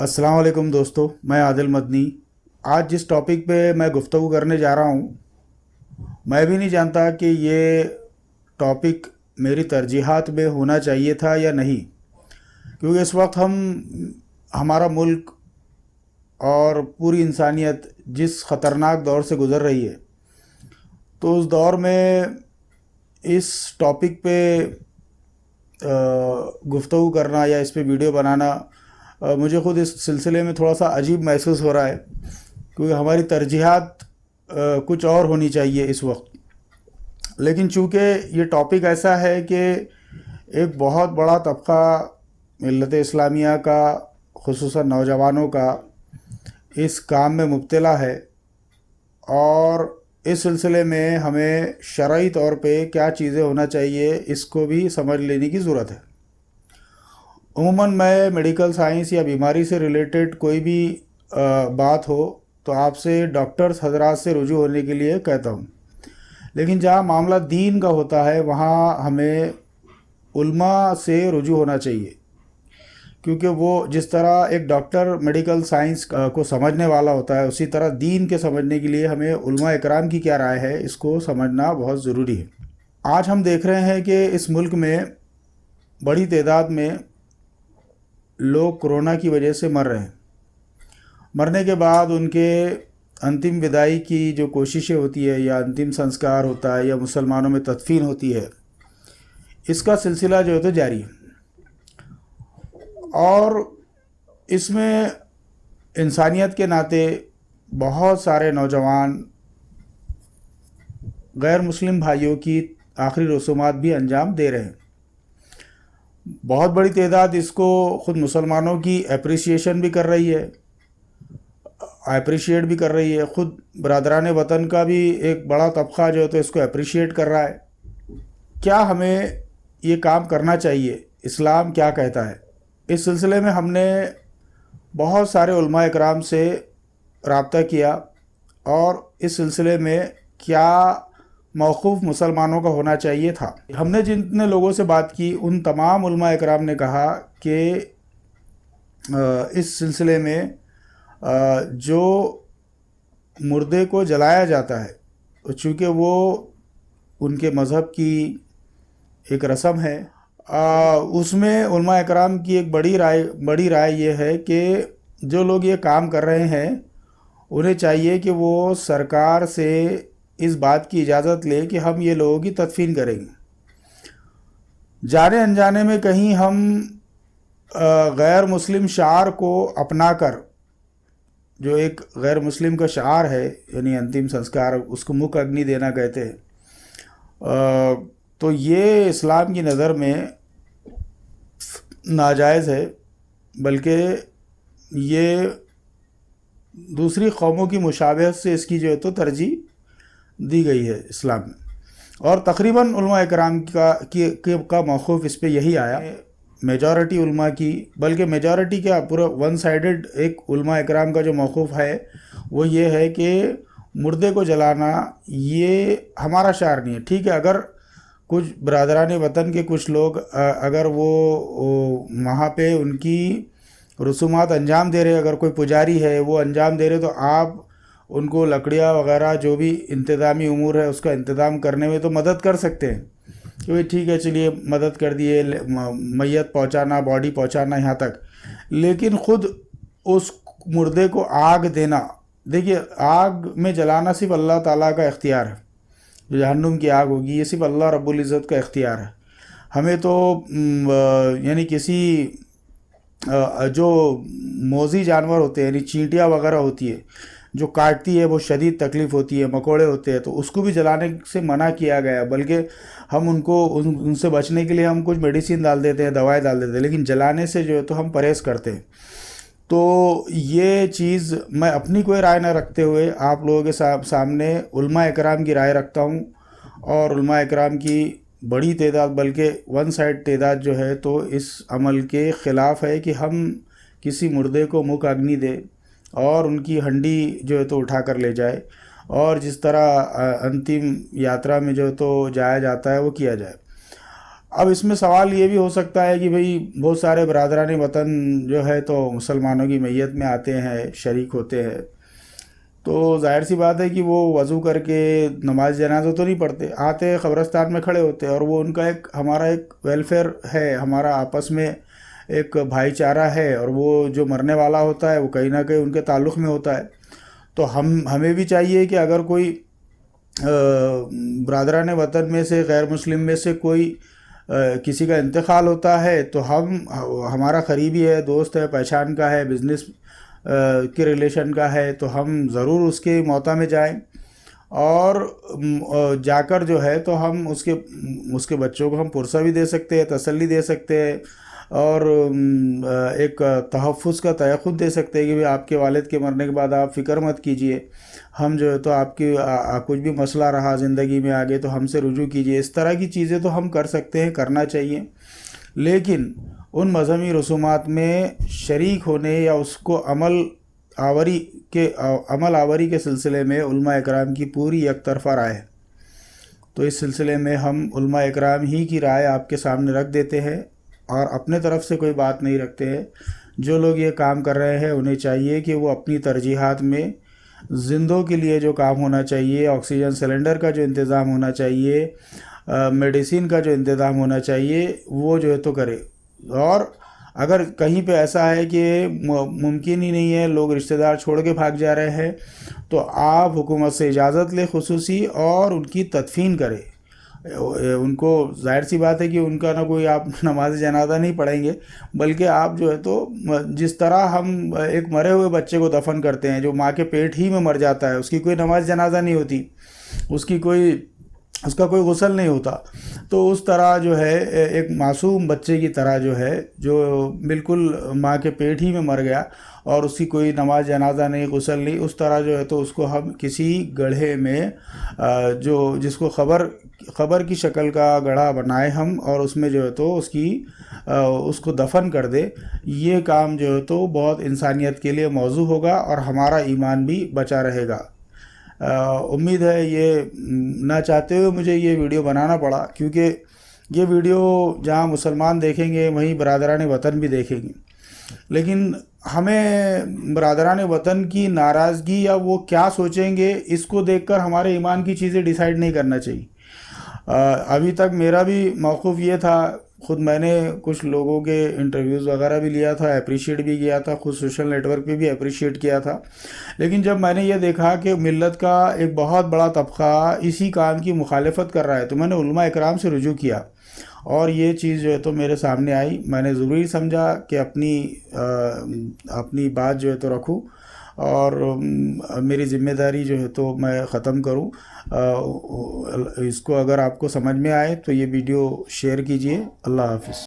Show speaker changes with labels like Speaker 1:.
Speaker 1: السلام علیکم دوستو، میں عادل مدنی۔ آج جس ٹاپک پہ میں گفتگو کرنے جا رہا ہوں، میں بھی نہیں جانتا کہ یہ ٹاپک میری ترجیحات میں ہونا چاہیے تھا یا نہیں، کیونکہ اس وقت ہمارا ملک اور پوری انسانیت جس خطرناک دور سے گزر رہی ہے، تو اس دور میں اس ٹاپک پہ گفتگو کرنا یا اس پہ ویڈیو بنانا مجھے خود اس سلسلے میں تھوڑا سا عجیب محسوس ہو رہا ہے، کیونکہ ہماری ترجیحات کچھ اور ہونی چاہیے اس وقت۔ لیکن چونکہ یہ ٹاپک ایسا ہے کہ ایک بہت بڑا طبقہ ملت اسلامیہ کا، خصوصاً نوجوانوں کا، اس کام میں مبتلا ہے، اور اس سلسلے میں ہمیں شرعی طور پہ کیا چیزیں ہونا چاہیے اس کو بھی سمجھ لینے کی ضرورت ہے۔ عموماً میں میڈیکل سائنس یا بیماری سے ریلیٹڈ کوئی بھی بات ہو تو آپ سے ڈاکٹرز حضرات سے رجوع ہونے کے لیے کہتا ہوں، لیکن جہاں معاملہ دین کا ہوتا ہے وہاں ہمیں علماء سے رجوع ہونا چاہیے، کیونکہ وہ جس طرح ایک ڈاکٹر میڈیکل سائنس کو سمجھنے والا ہوتا ہے، اسی طرح دین کے سمجھنے کے لیے ہمیں علماء اکرام کی کیا رائے ہے اس کو سمجھنا بہت ضروری ہے۔ آج ہم دیکھ رہے ہیں کہ اس ملک میں بڑی تعداد میں لوگ کرونا کی وجہ سے مر رہے ہیں۔ مرنے کے بعد ان کے انتم وداعی کی جو کوششیں ہوتی ہے یا انتم سنسکار ہوتا ہے یا مسلمانوں میں تدفین ہوتی ہے، اس کا سلسلہ جو ہے تو جاری ہے، اور اس میں انسانیت کے ناطے بہت سارے نوجوان غیر مسلم بھائیوں کی آخری رسومات بھی انجام دے رہے ہیں۔ بہت بڑی تعداد اس کو خود مسلمانوں کی اپریشیشن بھی کر رہی ہے، اپریشیٹ بھی کر رہی ہے، خود برادران وطن کا بھی ایک بڑا طبقہ جو ہے تو اس کو اپریشیٹ کر رہا ہے۔ کیا ہمیں یہ کام کرنا چاہیے؟ اسلام کیا کہتا ہے؟ اس سلسلے میں ہم نے بہت سارے علماء اکرام سے رابطہ کیا، اور اس سلسلے میں کیا موقف مسلمانوں کا ہونا چاہیے تھا۔ ہم نے جتنے لوگوں سے بات کی ان تمام علماء اکرام نے کہا کہ اس سلسلے میں جو مردے کو جلایا جاتا ہے، چونکہ وہ ان کے مذہب کی ایک رسم ہے، اس میں علماء اکرام کی ایک بڑی رائے یہ ہے کہ جو لوگ یہ کام کر رہے ہیں انہیں چاہیے کہ وہ سرکار سے اس بات کی اجازت لے کہ ہم یہ لوگوں کی تدفین کریں گے۔ جانے انجانے میں کہیں ہم غیر مسلم شعار کو اپنا کر، جو ایک غیر مسلم کا شعار ہے یعنی انتم سنسکار، اس کو مکھ اگنی دینا کہتے ہیں، تو یہ اسلام کی نظر میں ناجائز ہے، بلکہ یہ دوسری قوموں کی مشابہت سے اس کی جو ہے تو ترجیح دی گئی ہے اسلام میں۔ اور تقریباً علماء اکرام کا موقف اس پہ یہی آیا، میجورٹی علماء کی، بلکہ میجورٹی کیا، پورا ون سائیڈڈ ایک علماء اکرام کا جو موقف ہے وہ یہ ہے کہ مردے کو جلانا یہ ہمارا شعار نہیں ہے۔ ٹھیک ہے، اگر کچھ برادران وطن کے کچھ لوگ اگر وہ وہاں پہ ان کی رسومات انجام دے رہے، اگر کوئی پجاری ہے وہ انجام دے رہے، تو آپ ان کو لکڑیاں وغیرہ جو بھی انتظامی امور ہے اس کا انتظام کرنے میں تو مدد کر سکتے ہیں کہ ٹھیک ہے چلیے مدد کر دیے، میت پہنچانا، باڈی پہنچانا یہاں تک، لیکن خود اس مردے کو آگ دینا، دیکھیے آگ میں جلانا صرف اللہ تعالیٰ کا اختیار ہے، جو جہنم کی آگ ہوگی یہ صرف اللہ رب العزت کا اختیار ہے۔ ہمیں تو یعنی کسی جو موذی جانور ہوتے ہیں، یعنی چینٹیاں وغیرہ ہوتی ہے جو کاٹتی ہے، وہ شدید تکلیف ہوتی ہے، مکوڑے ہوتے ہیں، تو اس کو بھی جلانے سے منع کیا گیا، بلکہ ہم ان سے بچنے کے لیے ہم کچھ میڈیسن ڈال دیتے ہیں، دوائیں ڈال دیتے ہیں، لیکن جلانے سے جو ہے تو ہم پرہیز کرتے ہیں۔ تو یہ چیز میں اپنی کوئی رائے نہ رکھتے ہوئے آپ لوگوں کے سامنے علماء اکرام کی رائے رکھتا ہوں، اور علماء اکرام کی بڑی تعداد، بلکہ ون سائڈ تعداد جو ہے تو اس عمل کے خلاف ہے کہ ہم کسی مردے کو مکھ اگنی دے اور ان کی ہنڈی جو ہے تو اٹھا کر لے جائے، اور جس طرح انتم یاترا میں جو ہے تو جایا جاتا ہے وہ کیا جائے۔ اب اس میں سوال یہ بھی ہو سکتا ہے کہ بھئی بہت سارے برادران وطن جو ہے تو مسلمانوں کی میت میں آتے ہیں، شریک ہوتے ہیں، تو ظاہر سی بات ہے کہ وہ وضو کر کے نماز جنازہ تو نہیں پڑھتے، آتے قبرستان میں کھڑے ہوتے ہیں، اور وہ ان کا ایک ہمارا ایک ویلفیئر ہے، ہمارا آپس میں ایک بھائی چارہ ہے، اور وہ جو مرنے والا ہوتا ہے وہ کہیں نہ کہیں ان کے تعلق میں ہوتا ہے. تو ہمیں بھی چاہیے کہ اگر کوئی برادران وطن میں سے، غیر مسلم میں سے کوئی کسی کا انتقال ہوتا ہے تو ہمارا قریبی ہے، دوست ہے، پہچان کا ہے، بزنس کے ریلیشن کا ہے، تو ہم ضرور اس کے موتع میں جائیں، اور جا کر جو ہے تو ہم اس کے بچوں کو ہم پرسہ بھی دے سکتے ہیں، تسلی دے سکتے ہیں، اور ایک تحفظ کا تیقظ دے سکتے ہیں کہ بھی آپ کے والد کے مرنے کے بعد آپ فکر مت کیجئے، ہم جو ہے تو آپ کی کچھ بھی مسئلہ رہا زندگی میں آگے تو ہم سے رجوع کیجئے. اس طرح کی چیزیں تو ہم کر سکتے ہیں، کرنا چاہیے. لیکن ان مذہبی رسومات میں شریک ہونے یا اس کو عمل آوری کے سلسلے میں علماء اکرام کی پوری یک طرفہ رائے ہے. تو اس سلسلے میں ہم علماء اکرام ہی کی رائے آپ کے سامنے رکھ دیتے ہیں، اور اپنے طرف سے کوئی بات نہیں رکھتے ہیں. جو لوگ یہ کام کر رہے ہیں انہیں چاہیے کہ وہ اپنی ترجیحات میں زندوں کے لیے جو کام ہونا چاہیے، آکسیجن سلنڈر کا جو انتظام ہونا چاہیے، میڈیسین کا جو انتظام ہونا چاہیے، وہ جو ہے تو کرے. اور اگر کہیں پہ ایسا ہے کہ ممکن ہی نہیں ہے، لوگ رشتہ دار چھوڑ کے بھاگ جا رہے ہیں، تو آپ حکومت سے اجازت لیں خصوصی، اور ان کی تدفین کریں. ان کو ظاہر سی بات ہے کہ ان کا نہ کوئی آپ نماز جنازہ نہیں پڑھیں گے، بلکہ آپ جو ہے تو جس طرح ہم ایک مرے ہوئے بچے کو دفن کرتے ہیں جو ماں کے پیٹ ہی میں مر جاتا ہے، اس کی کوئی نماز جنازہ نہیں ہوتی، اس کا کوئی غسل نہیں ہوتا، تو اس طرح جو ہے ایک معصوم بچے کی طرح جو ہے، جو بالکل ماں کے پیٹ ہی میں مر گیا اور اس کی کوئی نماز جنازہ نہیں، غسل نہیں، اس طرح جو ہے تو اس کو ہم کسی گڑھے میں جس کو قبر کی شکل کا گڑھا بنائے ہم، اور اس میں جو ہے تو اس کو دفن کر دے. یہ کام جو ہے تو بہت انسانیت کے لیے موزوں ہوگا، اور ہمارا ایمان بھی بچا رہے گا. امید ہے یہ نہ چاہتے ہوئے مجھے یہ ویڈیو بنانا پڑا، کیونکہ یہ ویڈیو جہاں مسلمان دیکھیں گے وہیں برادران وطن بھی دیکھیں گے. لیکن ہمیں برادران وطن کی ناراضگی یا وہ کیا سوچیں گے اس کو دیکھ کر ہمارے ایمان کی چیزیں ڈیسائیڈ نہیں کرنا چاہیے. ابھی تک میرا بھی موقف یہ تھا، خود میں نے کچھ لوگوں کے انٹرویوز وغیرہ بھی لیا تھا، اپریشیٹ بھی کیا تھا، خود سوشل نیٹ ورک پہ بھی اپریشیٹ کیا تھا. لیکن جب میں نے یہ دیکھا کہ ملت کا ایک بہت بڑا طبقہ اسی کام کی مخالفت کر رہا ہے، تو میں نے علماء اکرام سے رجوع کیا، اور یہ چیز جو ہے تو میرے سامنے آئی. میں نے ضروری سمجھا کہ اپنی بات جو ہے تو رکھوں، اور میری ذمہ داری جو ہے تو میں ختم کروں. اس کو اگر آپ کو سمجھ میں آئے تو یہ ویڈیو شیئر کیجئے. اللہ حافظ.